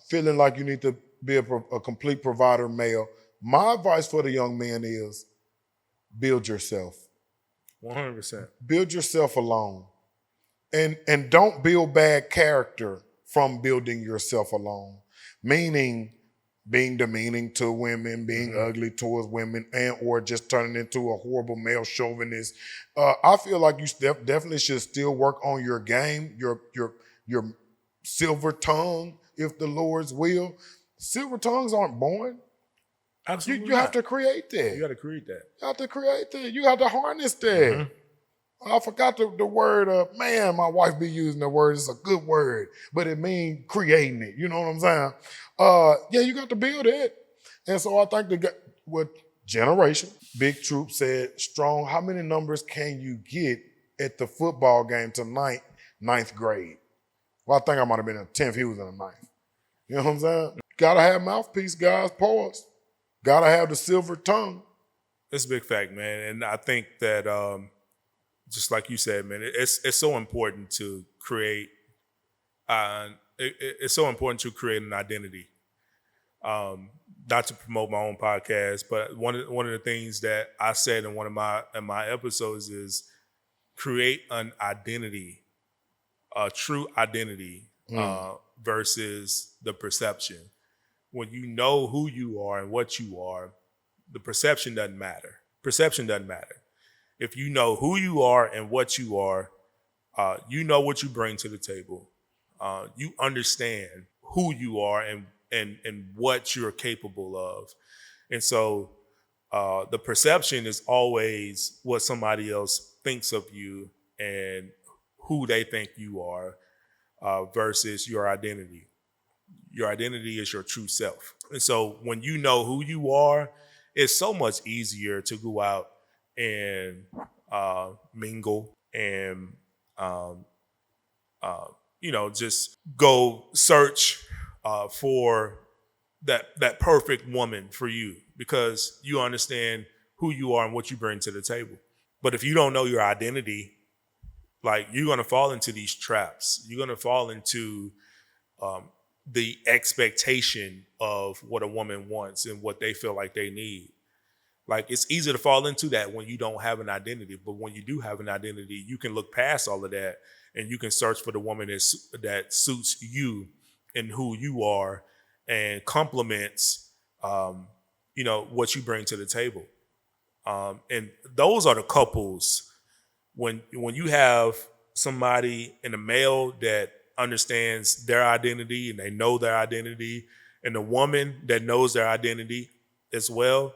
feeling like you need to be a complete provider male. My advice for the young man is build yourself. 100%. Build yourself alone. And don't build bad character from building yourself alone. Meaning being demeaning to women, being ugly towards women, and or just turning into a horrible male chauvinist. I feel like you definitely should still work on your game, your silver tongue, if the Lord's will. Silver tongues aren't born. Absolutely. You have to create that. You got to create that. You have to create that. You have to harness that. I forgot the word. Man, my wife be using the word. It's a good word, but it means creating it. You know what I'm saying? Yeah, you got to build it. And so I think what generation, Big Troop said, Strong, how many numbers can you get at the football game tonight, ninth grade? Well, I think I might have been in 10th. He was in the ninth. You know what I'm saying? Got to have mouthpiece, guys. Pause. Got to have the silver tongue. It's a big fact, man. And I think that just like you said, man, it's so important to create. It's so important to create an identity. Not to promote my own podcast, but one of the things that I said in one of my episodes is create an identity, a true identity, versus the perception. When you know who you are and what you are, the perception doesn't matter. Perception doesn't matter. If you know who you are and what you are, you know what you bring to the table. You understand who you are and what you're capable of. And so the perception is always what somebody else thinks of you and who they think you are versus your identity. Your identity is your true self. And so when you know who you are, it's so much easier to go out and mingle and, just go search for that perfect woman for you because you understand who you are and what you bring to the table. But if you don't know your identity, like you're going to fall into these traps. You're going to fall into the expectation of what a woman wants and what they feel like they need. Like it's easy to fall into that when you don't have an identity, but when you do have an identity, you can look past all of that and you can search for the woman that suits you and who you are and complements, what you bring to the table. And those are the couples when you have somebody in a male that understands their identity and they know their identity, and a woman that knows their identity as well.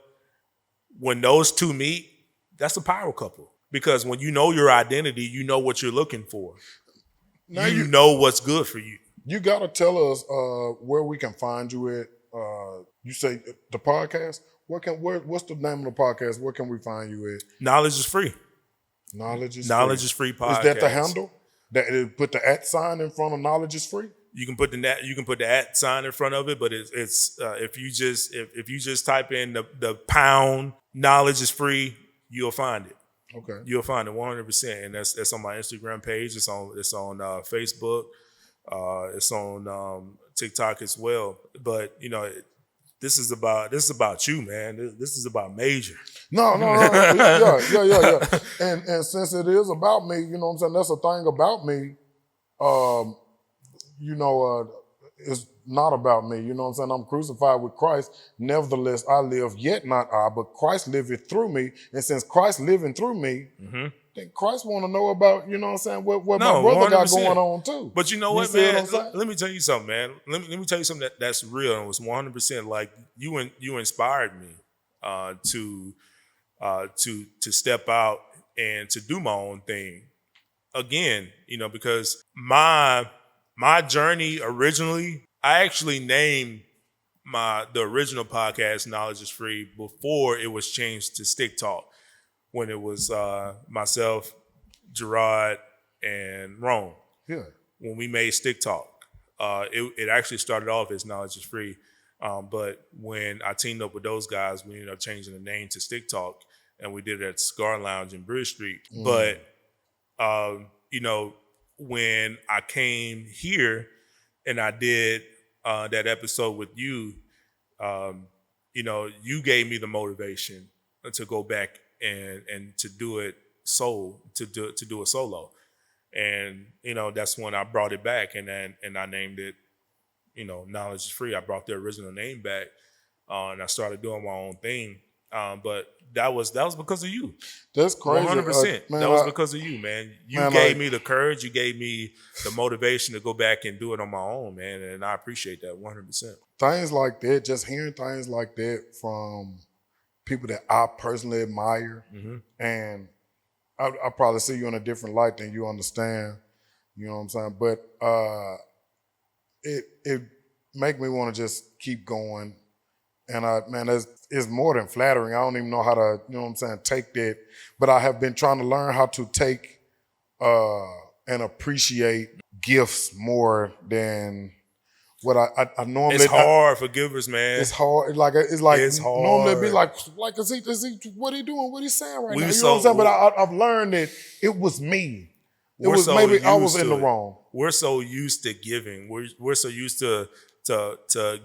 When those two meet, that's a power couple. Because when you know your identity, you know what you're looking for. Now you know what's good for you. You got to tell us where we can find you at. You say the podcast? What's the name of the podcast? Where can we find you at? Knowledge is free. Knowledge is free podcast. Is that the handle? That it put the @ sign in front of knowledge is free? You can put the @ sign in front of it, but it's if you just type in the pound knowledge is free, you'll find it. Okay. You'll find it 100%, and that's on my Instagram page. It's on Facebook. It's on TikTok as well. But this is about you, man. This is about Major. No. Yeah. And since it is about me, you know what I'm saying? That's a thing about me. It's not about me. You know what I'm saying? I'm crucified with Christ. Nevertheless, I live, yet not I, but Christ liveth through me. And since Christ living through me, then Christ want to know about, you know what I'm saying, what my brother 100%. Got going on too. But you know what, man? Let me tell you something, man. Let me tell you something that's real and was 100%. Like you inspired me to to step out and to do my own thing. Again, because my journey originally, I actually named the original podcast Knowledge is Free before it was changed to Stick Talk, when it was myself, Gerard, and Rome. Yeah. When we made Stick Talk, it actually started off as Knowledge is Free. But when I teamed up with those guys, we ended up changing the name to Stick Talk, and we did it at Cigar Lounge in Bridge Street. But, when I came here and I did that episode with you, you gave me the motivation to go back and to do it to do a solo. And, that's when I brought it back and I named it, Knowledge is Free. I brought the original name back and I started doing my own thing. But that was because of you. That's crazy. 100%. Man, that was because of you, man. You gave me the courage. You gave me the motivation to go back and do it on my own, man. And I appreciate that 100%. Things like that, just hearing things like that from people that I personally admire, and I probably see you in a different light than you understand. You know what I'm saying? But it make me want to just keep going. And it's more than flattering. I don't even know how to, take that. But I have been trying to learn how to take and appreciate gifts more than what I normally. It's hard for givers, man. It's hard. It's like it's hard. Normally it'd be like is he what he doing? What he saying right now? You know so, what I'm saying? But I've learned that it was me. It was maybe I was in the wrong. We're so used to giving. We're so used to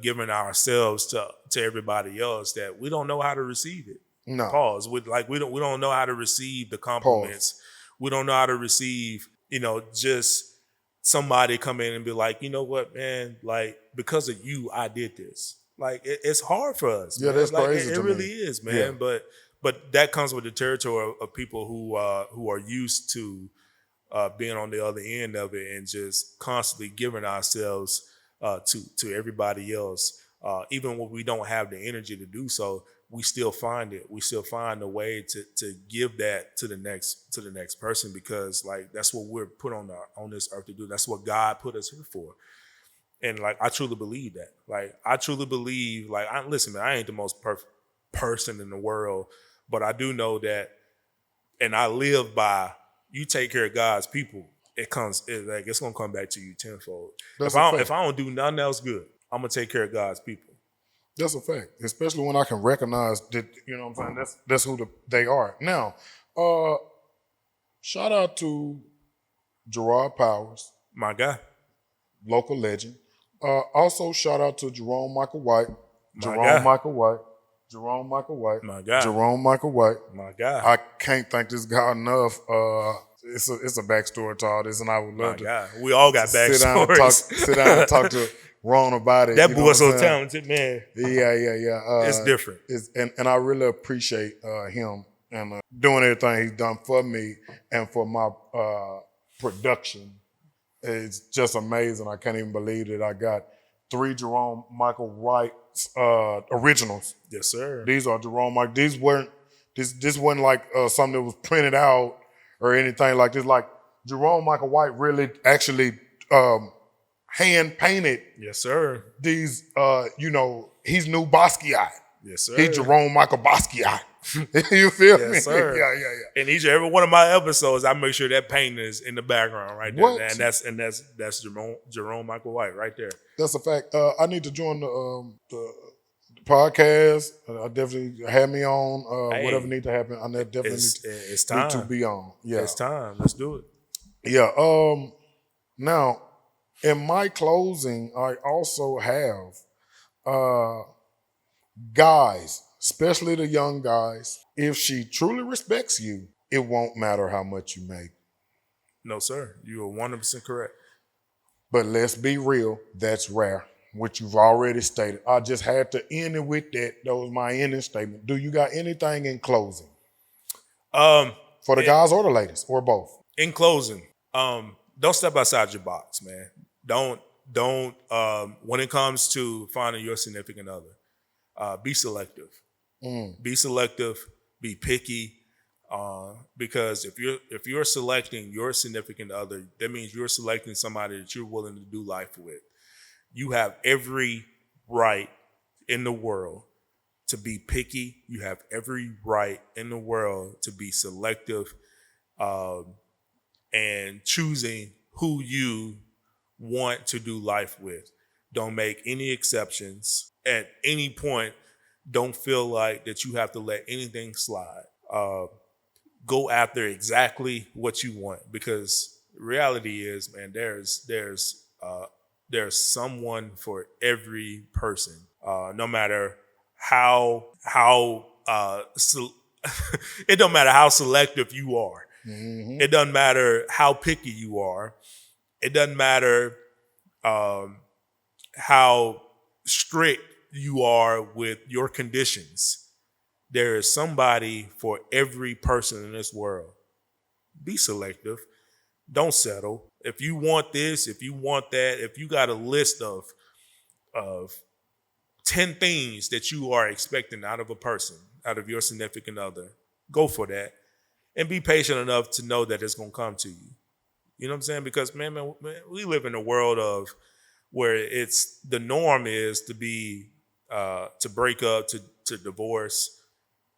giving ourselves to everybody else that we don't know how to receive it. No. Pause. We don't know how to receive the compliments. Pause. We don't know how to receive, just somebody come in and be like, you know what, man, like because of you, I did this. Like it's hard for us. Yeah, man. that's like, crazy. It really is, man. Yeah. But that comes with the territory of people who are used to being on the other end of it and just constantly giving ourselves to everybody else, even when we don't have the energy to do so. We still find it. We still find a way to give that to the next person, because like that's what we're put on this earth to do. That's what God put us here for. And like I truly believe that. Like I truly believe. Like listen, man, I ain't the most perfect person in the world, but I do know that, and I live by. You take care of God's people. It's gonna come back to you tenfold. If I don't do nothing else good, I'm gonna take care of God's people. That's a fact, especially when I can recognize that. You know what I'm saying? That's who they are. Now, shout out to Gerard Powers, my guy, local legend. Also, shout out to Jerome Michael White, my guy. I can't thank this guy enough. It's a backstory to all this, and I would love to. We all got backstories. Sit down and talk to Ron about it. That boy's so talented, man. Yeah. It's different. And I really appreciate him and doing everything he's done for me and for my production. It's just amazing. I can't even believe that I got 3 Jerome Michael White originals. Yes, sir. These are Jerome Michael. This wasn't like something that was printed out or anything like this. Like Jerome Michael White really actually hand painted. Yes, sir. These, he's new Basquiat. Yes, sir. He's Jerome Michael Basquiat. You feel me? Yes, sir. Yeah. In each and every one of my episodes, I make sure that painting is in the background right there. What? And that's Jerome Michael White right there. That's a fact. I need to join the podcast. I definitely have me on. Whatever needs to happen, I definitely need to be on. Yeah, it's time. Let's do it. Yeah. Now, in my closing, I also have guys, especially the young guys. If she truly respects you, it won't matter how much you make. No, sir. You are 100% correct. But let's be real, that's rare, which you've already stated. I just had to end it with that. That was my ending statement. Do you got anything in closing? For the guys or the ladies, or both? In closing, don't step outside your box, man. Don't when it comes to finding your significant other, be selective. Be selective. be picky, because if you're selecting your significant other, that means you're selecting somebody that you're willing to do life with. You have every right in the world to be picky. You have every right in the world to be selective, and choosing who you want to do life with. Don't make any exceptions. At any point, don't feel like that you have to let anything slide. Go after exactly what you want, because reality is, man, there's someone for every person. No matter how it don't matter how selective you are. Mm-hmm. It doesn't matter how picky you are. It doesn't matter how strict you are with your conditions. There is somebody for every person in this world. Be selective. Don't settle. If you want this, if you want that, if you got a list of 10 things that you are expecting out of a person, out of your significant other, go for that. And be patient enough to know that it's going to come to you. You know what I'm saying? Because, man, we live in a world of where it's the norm is to be, to break up, to divorce.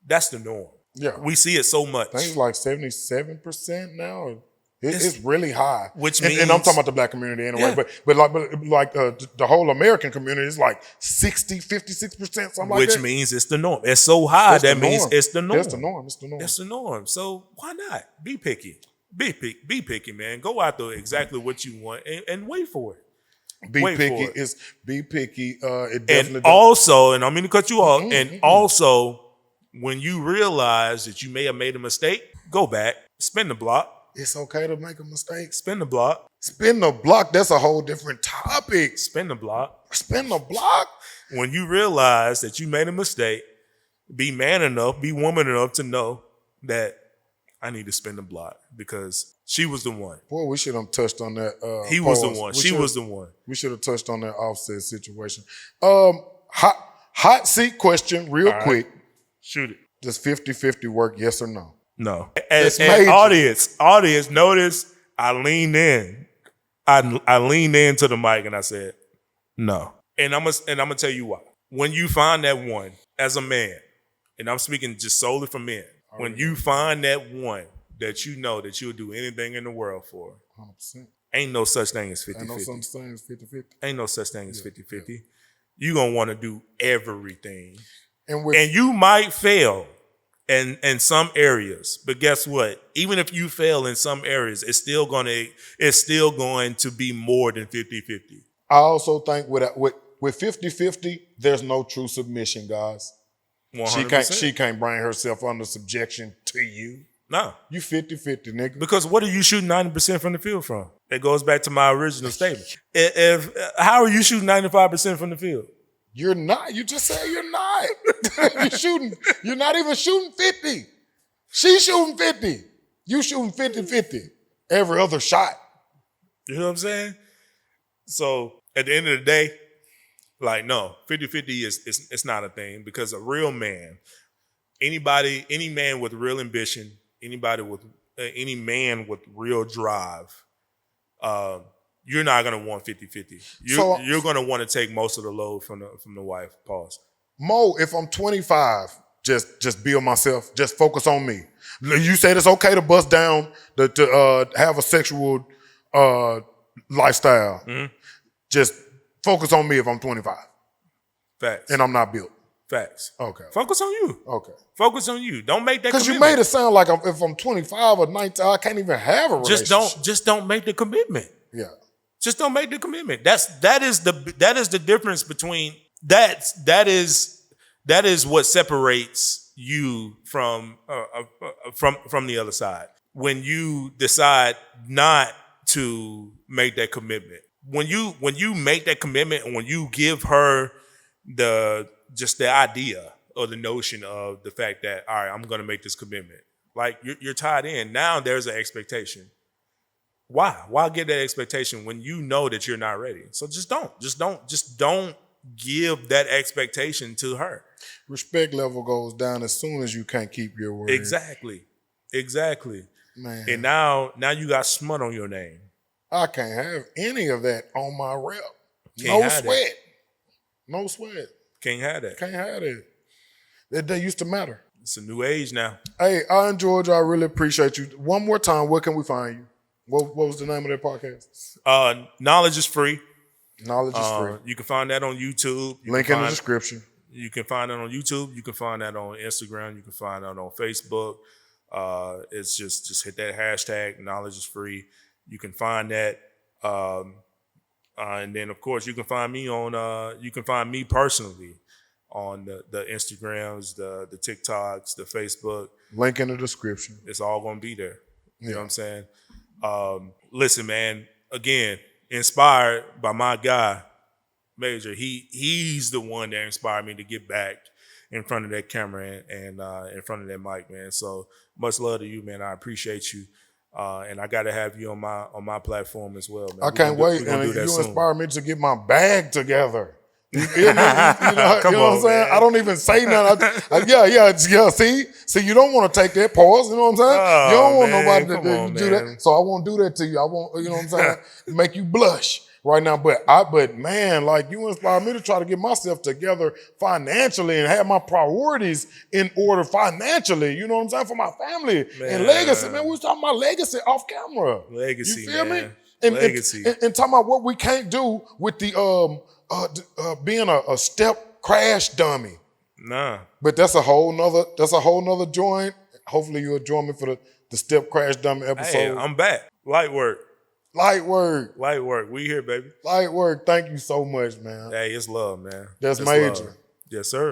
That's the norm. Yeah. We see it so much. I think it's like 77% now. It's really high. Which and I'm talking about the black community anyway, Yeah. but like the whole American community is like 60, 56%, something like that. Which means it's the norm. It's so high, That's that the means norm. it's the norm. It's the norm. It's the norm. It's the norm. So why not? Be picky. Be picky, man. Go after exactly what you want and wait for it. Be Wait for picky it. is be picky. It definitely And also, and I don't mean to cut you off, and also when you realize that you may have made a mistake, go back, spin the block, it's okay to make a mistake. spin the block, Spin the block, that's a whole different topic. spin the block. Spin the block? When you realize that you made a mistake, be man enough, be woman enough to know that I need to spin the block because she was the one. Boy, we should have touched on that. He was the pause. one. We She should- was the one. We should have touched on that Offset situation. Hot seat question, real All right. quick. Shoot it. Does 50-50 work, yes or no? No. It's And major. audience, notice I leaned in. I leaned into the mic and I said, no. And I'm gonna tell you why. When you find that one as a man, and I'm speaking just solely for men, when you find that one that you know that you'll do anything in the world for, 100%. ain't no such thing as 50-50. I know some things 50-50. Ain't no such thing as 50-50. You're gonna want to do everything. And with And you might fail in some areas, but guess what? Even if you fail in some areas, it's still going to be more than 50-50. I also think with 50-50, there's no true submission, guys. 100%. She can't bring herself under subjection to you. No. You 50-50, nigga. Because what are you shooting 90% from the field from? That goes back to my original statement. How are you shooting 95% from the field? You're not. You just said you're not. You're not even shooting 50. She's shooting 50. You shooting 50-50. Every other shot. You know what I'm saying? So at the end of the day, like, no, 50-50 it's not a thing, because a real man, any man with real ambition, any man with real drive, you're not gonna want 50-50. You're gonna want to take most of the load from the wife. Pause. Mo, if I'm 25, just be on myself. Just focus on me. You said it's okay to bust down, to have a sexual lifestyle. Mm-hmm. Just focus on me if I'm 25 Facts. and I'm not built. Facts. Okay. Focus on you. Okay. Focus on you. Don't make that Because you commitment. made it sound like if I'm 25 or 19, I can't even have a relationship. Just don't make the commitment. Yeah. Just don't make the commitment. That is the difference between that is what separates you from the other side. When you decide not to make that commitment, when you make that commitment, and when you give her the idea or the notion of the fact that, all right, I'm going to make this commitment, like you're tied in. Now there's an expectation. Why give that expectation when you know that you're not ready? So just don't give that expectation to her. Respect level goes down as soon as you can't keep your word. Exactly. Man. And now you got smut on your name. I can't have any of that on my rep. Can't No have sweat. No sweat. Can't have that. Can't have that. That day used to matter. It's a new age now. Hey, I enjoyed you. I really appreciate you. One more time, where can we find you? What was the name of that podcast? Knowledge is free. Knowledge is free. You can find that on YouTube. Link in the description. You can find it on YouTube. You can find that on Instagram. You can find that on Facebook. It's just hit that hashtag. Knowledge is free. You can find that. And then of course you can find me on. You can find me personally on the Instagrams, the TikToks, the Facebook. Link in the description. It's all gonna be there. You know what I'm saying? Listen, man. Again, inspired by my guy, Major. He's the one that inspired me to get back in front of that camera and in front of that mic, man. So much love to you, man. I appreciate you. And I got to have you on my platform as well, man. I can't wait. And you inspired me to get my bag together. You know what I'm saying? Man. I don't even say nothing. Yeah. See, you don't want to take that pause. You know what I'm saying? Oh, you don't want man, nobody to do man. that. So I won't do that to you. I won't. You know what I'm saying? Make you blush right now. But man, like you inspired me to try to get myself together financially and have my priorities in order financially. You know what I'm saying? For my family and legacy, man. We was talking about legacy off camera. Legacy, You feel man. me? And, Legacy. and talking about what we can't do with the being a step crash dummy. Nah. But that's a whole nother joint. Hopefully you'll join me for the step crash dummy episode. Hey, I'm back. Light work. Light work. We here, baby. Light work. Thank you so much, man. Hey, it's love, man. That's It's major. love. Yes, sir.